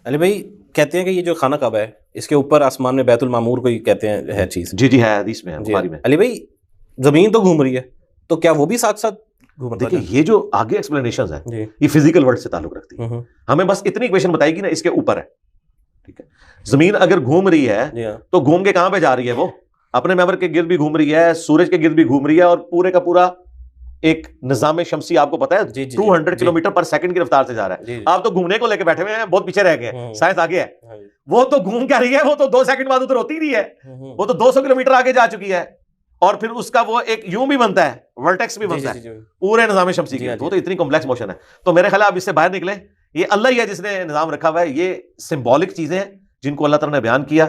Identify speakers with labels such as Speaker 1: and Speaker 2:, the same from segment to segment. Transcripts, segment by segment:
Speaker 1: علی بھائی کہتے ہیں کہ یہ جو خانہ کعبہ ہے اس کے اوپر آسمان میں بیت المعمور کو کہتے ہیں ہے چیز.
Speaker 2: جی ہے حدیث میں ہے،
Speaker 1: جی
Speaker 2: بخاری میں.
Speaker 1: علی بھائی زمین تو گھوم رہی ہے تو کیا وہ بھی ساتھ ساتھ گھوم رہا ہے؟
Speaker 2: دیکھیں یہ جو آگے ایکسپلینیشنز ہیں
Speaker 1: جی
Speaker 2: یہ فزیکل ورلڈ سے تعلق رکھتی ہے. ہمیں بس اتنی ایکویشن بتائے گی نا اس کے اوپر ہے، ٹھیک ہے. زمین اگر گھوم رہی ہے
Speaker 1: جی ہاں
Speaker 2: تو گھوم کے کہاں پہ جا رہی ہے؟ وہ اپنے محور کے گرد بھی گھوم رہی ہے، سورج کے گرد بھی گھوم رہی ہے، اور پورے کا پورا ایک نظام شمسی آپ کو پتا ہے
Speaker 1: جی جی
Speaker 2: 200 کلومیٹر پر سیکنڈ کی رفتار سے جا رہا ہے.
Speaker 1: جی
Speaker 2: آپ تو گھومنے کو لے کے بیٹھے ہوئے ہیں، بہت پیچھے رہ گئے ہیں، سائنس آگے ہے.
Speaker 1: ہاں جی.
Speaker 2: وہ تو گھوم کیا رہی ہے، وہ تو 2 سیکنڈ بعد ادھر ہوتی نہیں ہے، وہ تو 200 کلومیٹر آگے جا چکی ہے. اور پھر اس کا وہ ایک یوں بھی بنتا ہے، ورٹیکس بھی بنتا ہے پورے نظام شمسی کے. وہ تو اتنی کمپلیکس موشن ہے. تو میرے خیال آپ اس سے باہر نکلیں، یہ اللہ ہی ہے جس نے نظام رکھا ہوا ہے. یہ سمبولک چیزیں ہیں جن کو اللہ تعالیٰ نے بیان کیا.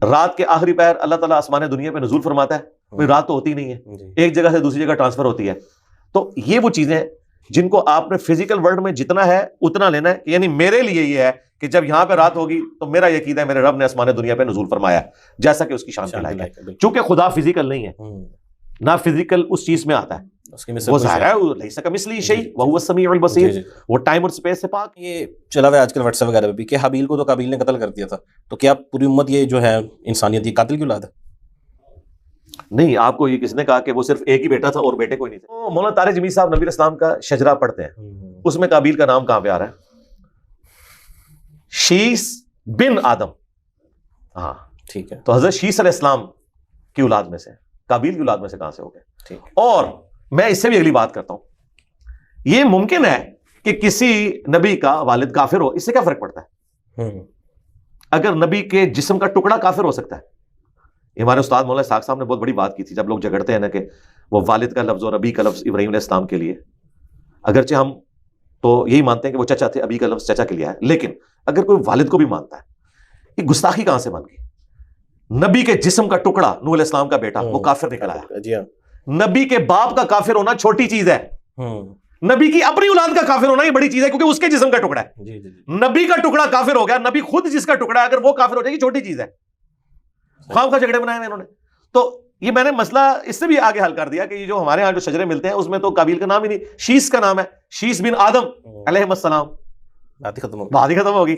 Speaker 2: رات کے آخری پہر اللہ تعالیٰ آسمان دنیا پہ نزول فرماتا ہے. کوئی رات تو ہوتی نہیں ہے، ایک جگہ سے دوسری جگہ ٹرانسفر ہوتی ہے. تو یہ وہ چیزیں ہیں جن کو آپ نے فزیکل ورلڈ میں جتنا ہے اتنا لینا ہے. یعنی میرے لیے یہ ہے کہ جب یہاں پہ رات ہوگی تو میرا یہ عقیدہ ہے میرے رب نے آسمان دنیا پہ نزول فرمایا جیسا کہ اس کی شان کے لائق ہے. چونکہ خدا فزیکل نہیں ہے، نہ فزیکل اس چیز میں آتا ہے، وہ ظاہر ہے لیس کمثلہ شیء وہو السمیع البصیر، وہ ٹائم اور اسپیس سے پاک.
Speaker 1: یہ چلا ہوا ہے آج کل واٹس ایپ وغیرہ پہ بھی کہ حابیل کو تو قابیل نے قتل کر دیا تھا، تو کیا پوری امت یہ جو ہے انسانیت یہ قاتل کی اولاد ہے؟
Speaker 2: نہیں، آپ کو یہ کس نے کہا کہ وہ صرف ایک ہی بیٹا تھا اور بیٹے کوئی نہیں تھے؟ مولانا طارق جمیل صاحب نبی اسلام کا شجرہ پڑھتے ہیں، اس میں قابیل کا نام کہاں پہ آ رہا ہے؟ شیس بن آدم. ہاں
Speaker 1: ٹھیک ہے.
Speaker 2: تو حضرت شیس علیہ السلام کی اولاد میں سے، قابیل کی اولاد میں سے کہاں سے ہو گئے؟
Speaker 1: ٹھیک.
Speaker 2: اور میں اس سے بھی اگلی بات کرتا ہوں، یہ ممکن ہے کہ کسی نبی کا والد کافر ہو، اس سے کیا فرق پڑتا ہے؟ اگر نبی کے جسم کا ٹکڑا کافر ہو سکتا ہے. ہمارے استاد مولانا اسحاق صاحب نے بہت بڑی بات کی تھی، جب لوگ جھگڑتے ہیں نا کہ وہ والد کا لفظ اور ابی کا لفظ ابراہیم علیہ السلام کے لیے، اگرچہ ہم تو یہی مانتے ہیں کہ وہ چچا تھے، ابی کا لفظ چچا کے لیے ہے، لیکن اگر کوئی والد کو بھی مانتا ہے، یہ گستاخی کہاں سے بن گئی؟ نبی کے جسم کا ٹکڑا نوح علیہ السلام کا بیٹا وہ کافر نکل آیا.
Speaker 1: جی ہاں.
Speaker 2: نبی کے باپ کا کافر ہونا چھوٹی چیز ہے، نبی کی اپنی اولاد کا کافر ہونا یہ بڑی چیز ہے، کیونکہ اس کے جسم کا ٹکڑا ہے.
Speaker 1: جی جی.
Speaker 2: نبی کا ٹکڑا کافر ہو گیا، نبی خود جس کا ٹکڑا ہے اگر وہ کافر ہو جائے گی چھوٹی چیز ہے. خواہ خواہ جھگڑے بنائے ہوئے انہوں نے. تو یہ میں نے مسئلہ اس سے بھی آگے حل کر دیا کہ یہ جو ہمارے ہاں جو شجرے ملتے ہیں اس میں تو قابیل کا نام ہی نہیں، شیس کا نام ہے، شیس بن آدم علیہ السلام.
Speaker 1: بات ہی ختم ہو گئی.
Speaker 2: بات ہی ختم ہوگی.